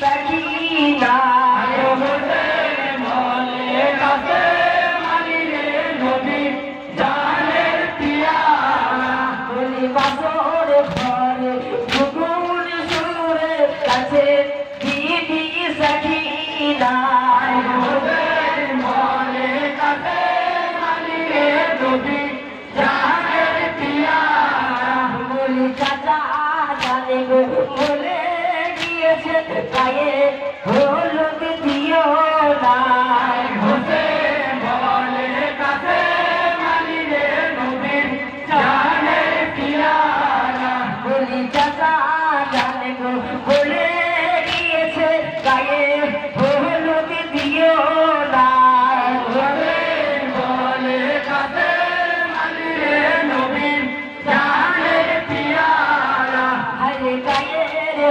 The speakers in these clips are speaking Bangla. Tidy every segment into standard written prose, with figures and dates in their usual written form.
सकीना बोले गाये हलुद दियो ना बोली चाचा जाने गो बोले गিয়েছে গায়ে হলুদ দিও না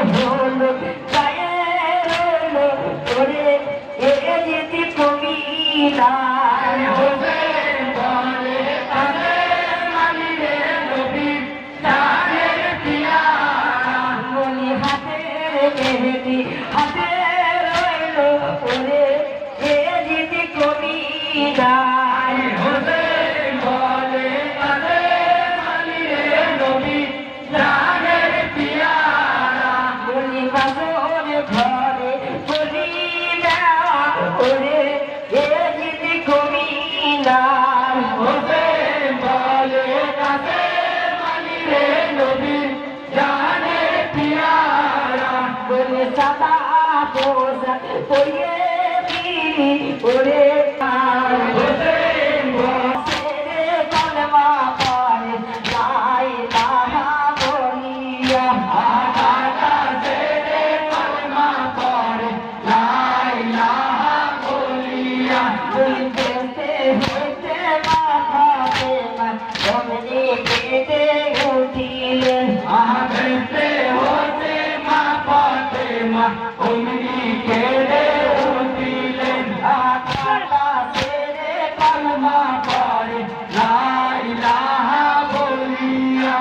হলুদ গায়ের হলুদ করে এ যেতে কবিরা বলি হাতের মেহেদি হাতে রইল করে এ যেতে কবিরা ঘরে বলি না ওরে এ যদি কবি না বলে সাদা পোশাক পরিয়ে দিলি ওরে কলমা পরে লাই লাহা বলিয়া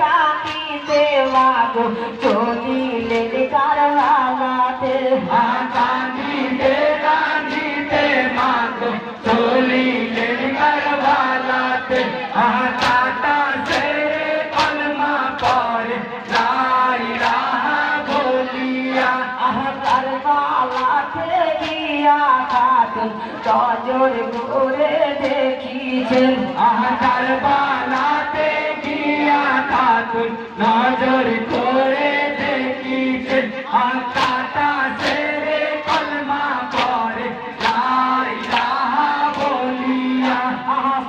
কাঁদিতে মাগো চলিলেন কারবালাতে কাঁদিতে কাঁদিতে মাগো চলিলেন কারবালাতে কাটা সেরে কলমা পড়ে লা ইলাহা বলিয়া কারবালাতে গিয়া খাতুন নজর করে দেখিছেন কারবালাতে গিয়া খাতুন নজর করে দেখিছেন কাটা সেরে কলমা পড়ে লা ইলাহা বলিয়া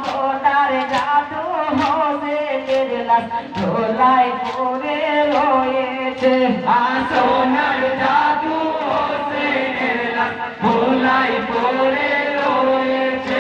সোনার জাদু হোসেনের লাশ ধোলাই পড়ে রয়েছে সোনার জাদু হোসেনের লাশ ধোলাই পড়ে রয়েছে